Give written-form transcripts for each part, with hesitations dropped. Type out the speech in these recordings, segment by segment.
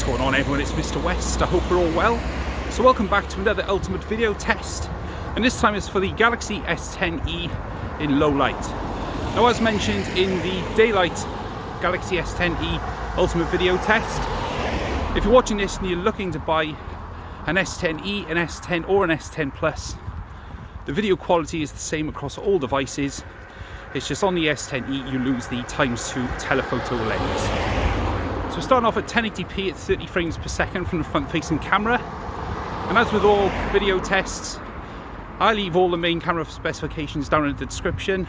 What's going on, everyone? It's Mr. West. I hope we're all well. So welcome back to another ultimate video test, and this time it's for the Galaxy S10e in low light. Now, as mentioned in the daylight Galaxy S10e ultimate video test, if you're watching this and you're looking to buy an S10e, an S10 or an S10 Plus, the video quality is the same across all devices. It's just on the S10e you lose the ×2 telephoto lens. So we're starting off at 1080p at 30 frames per second from the front-facing camera. And as with all video tests, I leave all the main camera specifications down in the description,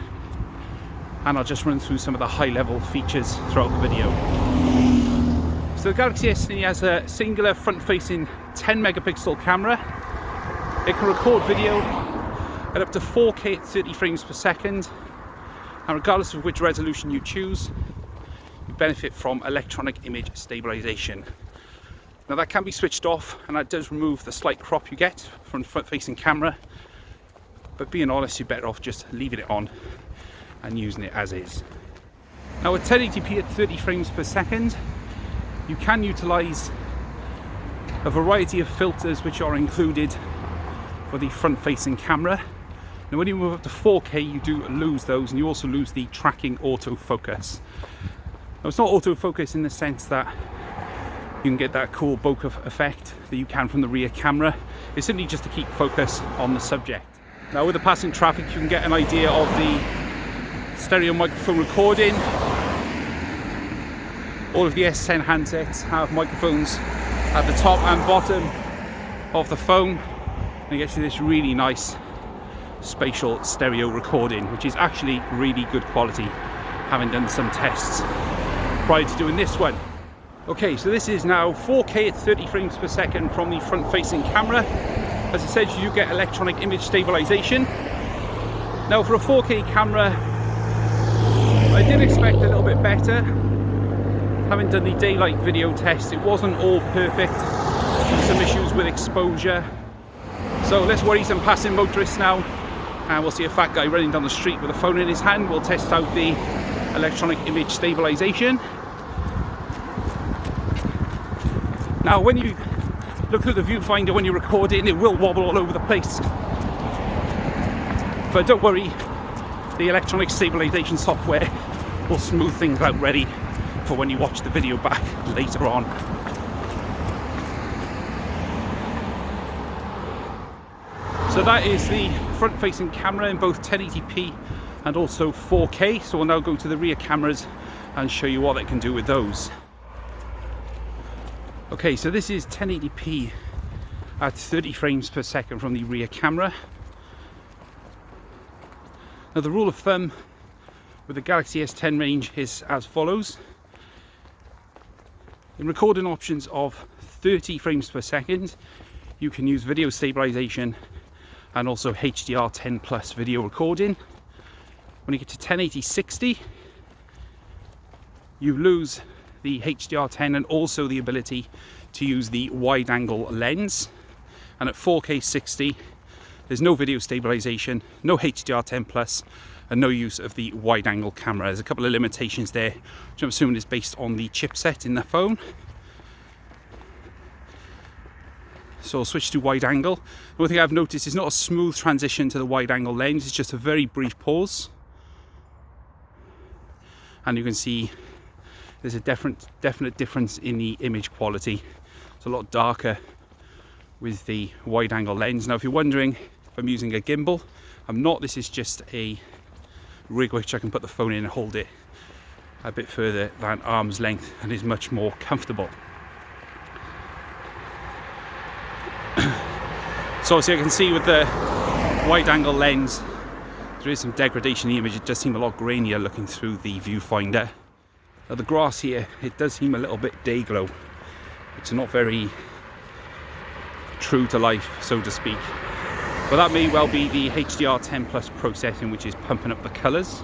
and I'll just run through some of the high-level features throughout the video. So the Galaxy S10e has a singular front-facing 10 megapixel camera. It can record video at up to 4K at 30 frames per second, and regardless of which resolution you choose, you benefit from electronic image stabilization. Now, that can be switched off, and that does remove the slight crop you get from the front-facing camera, but being honest, you're better off just leaving it on and using it as is. Now, at 1080p at 30 frames per second, you can utilize a variety of filters which are included for the front-facing camera. Now, when you move up to 4K, you do lose those, and you also lose the tracking autofocus. Now, it's not autofocus in the sense that you can get that cool bokeh effect that you can from the rear camera. It's simply just to keep focus on the subject. Now, with the passing traffic, you can get an idea of the stereo microphone recording. All of the S10 handsets have microphones at the top and bottom of the phone, and it gets you this really nice spatial stereo recording, which is actually really good quality, having done some tests prior to doing this one. Okay, so this is now 4K at 30 frames per second from the front-facing camera. As I said, you get electronic image stabilization. Now, for a 4K camera, I did expect a little bit better. Having done the daylight video test, it wasn't all perfect. Some issues with exposure. So let's worry some passing motorists now, and we'll see a fat guy running down the street with a phone in his hand. We'll test out the electronic image stabilization. Now, when you look through the viewfinder when you're recording, it will wobble all over the place. But don't worry, the electronic stabilization software will smooth things out ready for when you watch the video back later on. So that is the front-facing camera in both 1080p and also 4K. So we'll now go to the rear cameras and show you what it can do with those. Okay, so this is 1080p at 30 frames per second from the rear camera. Now, the rule of thumb with the Galaxy S10 range is as follows. In recording options of 30 frames per second, you can use video stabilization and also HDR10 plus video recording. When you get to 1080-60, you lose the HDR10 and also the ability to use the wide angle lens. And at 4K 60, there's no video stabilization, no HDR10 plus, and no use of the wide angle camera. There's a couple of limitations there, which I'm assuming is based on the chipset in the phone. So I'll switch to wide angle. The one thing I've noticed is not a smooth transition to the wide angle lens, it's just a very brief pause. And you can see there's a definite difference in the image quality. It's a lot darker with the wide angle lens. Now, if you're wondering if I'm using a gimbal, I'm not. This is just a rig which I can put the phone in and hold it a bit further than arm's length, and is much more comfortable. So obviously I can see with the wide angle lens there is some degradation in the image. It does seem a lot grainier looking through the viewfinder. Now, the grass here, it does seem a little bit day glow. It's not very true to life, so to speak. But that may well be the HDR10 plus processing which is pumping up the colours.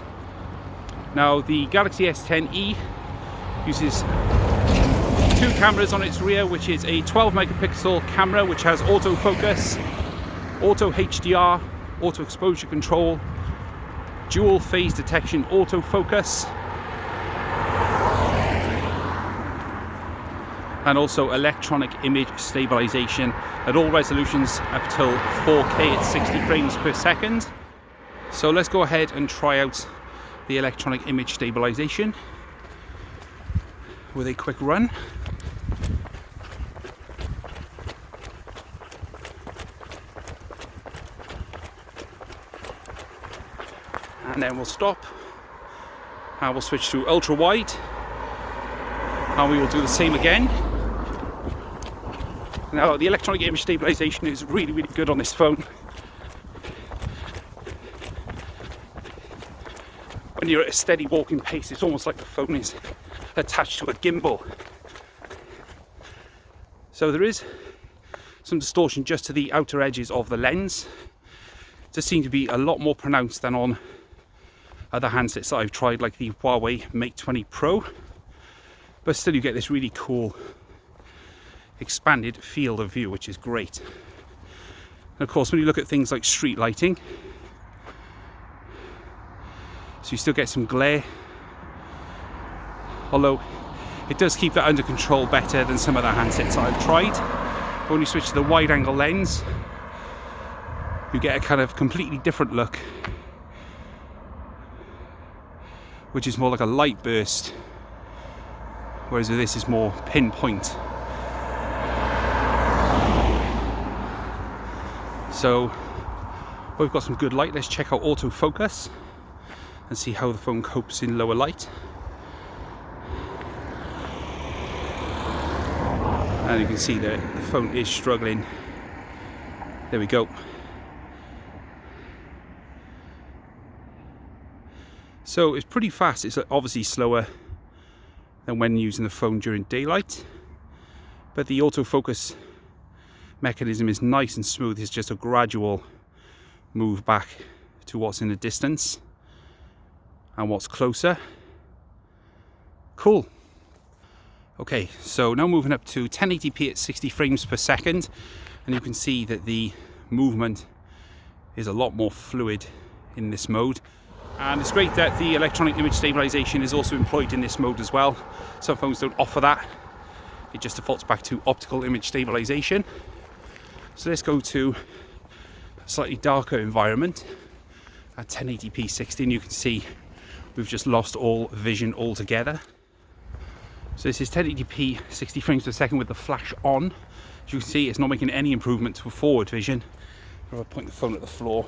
Now, the Galaxy S10e uses two cameras on its rear, which is a 12 megapixel camera which has autofocus, auto-HDR, auto exposure control, dual phase detection autofocus, and also electronic image stabilization at all resolutions up till 4K at 60 frames per second. So let's go ahead and try out the electronic image stabilization with a quick run. And then we'll stop and we'll switch to ultra wide, and we will do the same again. Now the electronic image stabilization is really good on this phone. When you're at a steady walking pace, it's almost like the phone is attached to a gimbal. So there is some distortion just to the outer edges of the lens. It does seem to be a lot more pronounced than on other handsets that I've tried, like the Huawei Mate 20 Pro, but still you get this really cool expanded field of view, which is great. And of course when you look at things like street lighting, so you still get some glare, although it does keep that under control better than some other handsets that I've tried. But when you switch to the wide angle lens, you get a kind of completely different look, which is more like a light burst, whereas this is more pinpoint. So we've got some good light. Let's check out autofocus and see how the phone copes in lower light. And you can see that the phone is struggling. There we go. So it's pretty fast. It's obviously slower than when using the phone during daylight, but the autofocus mechanism is nice and smooth. It's just a gradual move back to what's in the distance and what's closer. Cool. Okay, so now moving up to 1080p at 60 frames per second, and you can see that the movement is a lot more fluid in this mode. And it's great that the electronic image stabilization is also employed in this mode as well. Some phones don't offer that. It just defaults back to optical image stabilization. So let's go to a slightly darker environment at 1080p 60, and you can see we've just lost all vision altogether. So this is 1080p 60 frames per second with the flash on. As you can see, it's not making any improvement to forward vision. If I point the phone at the floor,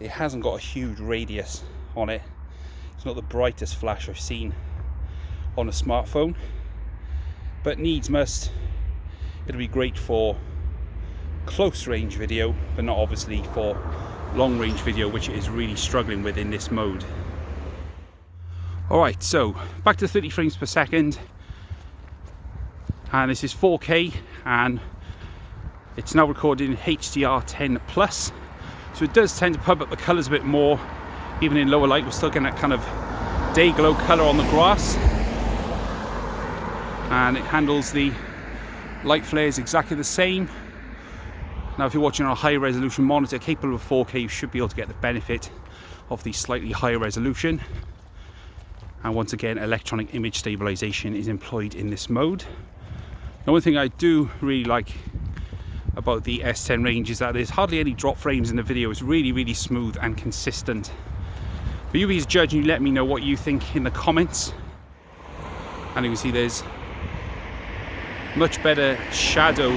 it hasn't got a huge radius on it. It's not the brightest flash I've seen on a smartphone, but needs must, it'll be great for close range video, but not obviously for long range video, which it is really struggling with in this mode. Alright, so back to 30 frames per second, and this is 4K, and it's now recorded in HDR10+. So it does tend to pump up the colours a bit more. Even in lower light, we're still getting that kind of day glow colour on the grass. And it handles the light flares exactly the same. Now if you're watching on a high resolution monitor capable of 4K, you should be able to get the benefit of the slightly higher resolution. And once again, electronic image stabilization is employed in this mode. The one thing I do really like about the S10 range is that there's hardly any drop frames in the video. It's really smooth and consistent. But you be as judge, and you let me know what you think in the comments. And you can see there's much better shadow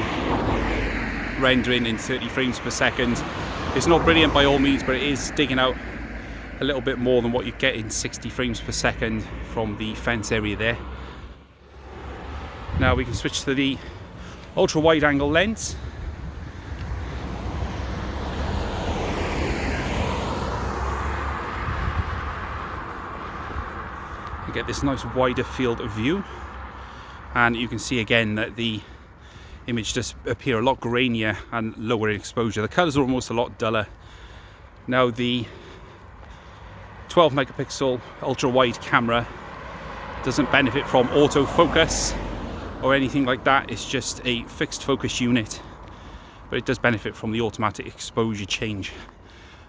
rendering in 30 frames per second. It's not brilliant by all means, but it is digging out a little bit more than what you get in 60 frames per second from the fence area there. Now we can switch to the ultra wide angle lens. You get this nice wider field of view, and you can see again that the image does appear a lot grainier and lower in exposure. The colours are almost a lot duller. Now the 12 megapixel ultra wide camera doesn't benefit from autofocus or anything like that. It's just a fixed focus unit, but it does benefit from the automatic exposure change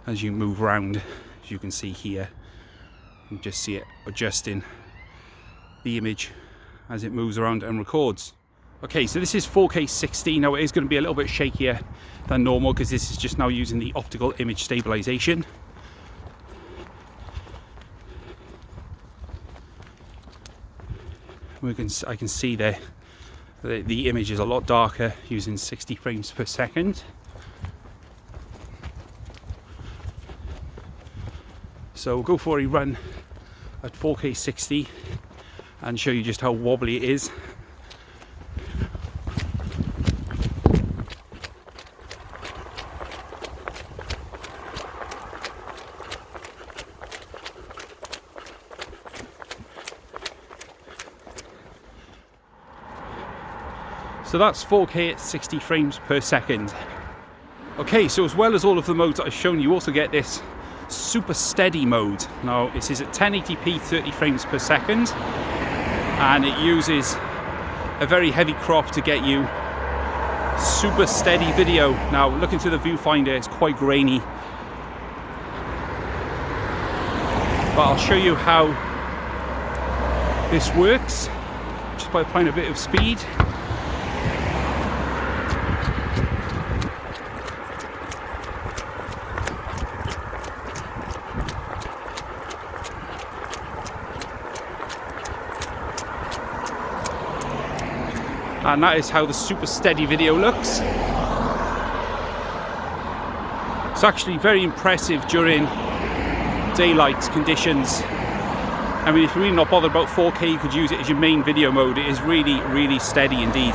as you move around. As you can see here, you just see it adjusting the image as it moves around and records. Okay, so this is 4K 60. Now it is going to be a little bit shakier than normal because this is just now using the optical image stabilization. I can see there the image is a lot darker using 60 frames per second. So we'll go for a run at 4K 60 and show you just how wobbly it is. So that's 4K at 60 frames per second. Okay, so as well as all of the modes that I've shown you, also get this super steady mode. Now this is at 1080p 30 frames per second, and it uses a very heavy crop to get you super steady video. Now looking through the viewfinder, it's quite grainy, but I'll show you how this works just by applying a bit of speed. And that is how the super steady video looks. It's actually very impressive during daylight conditions. I mean, if you're really not bothered about 4K, you could use it as your main video mode. It is really, really steady indeed.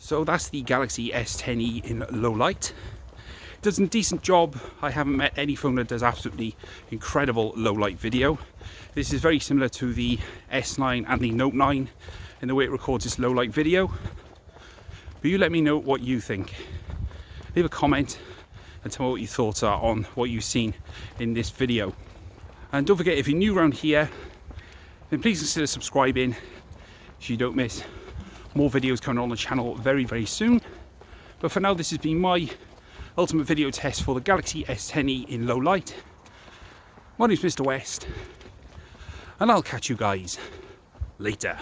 So that's the Galaxy S10e in low light. It does a decent job. I haven't met any phone that does absolutely incredible low light video. This is very similar to the S9 and the Note 9 in the way it records its low light video. But you let me know what you think. Leave a comment and tell me what your thoughts are on what you've seen in this video. And don't forget, if you're new around here, then please consider subscribing so you don't miss more videos coming on the channel very, very soon. But for now, this has been my ultimate video test for the Galaxy S10e in low light. My name's Mr. West, and I'll catch you guys later.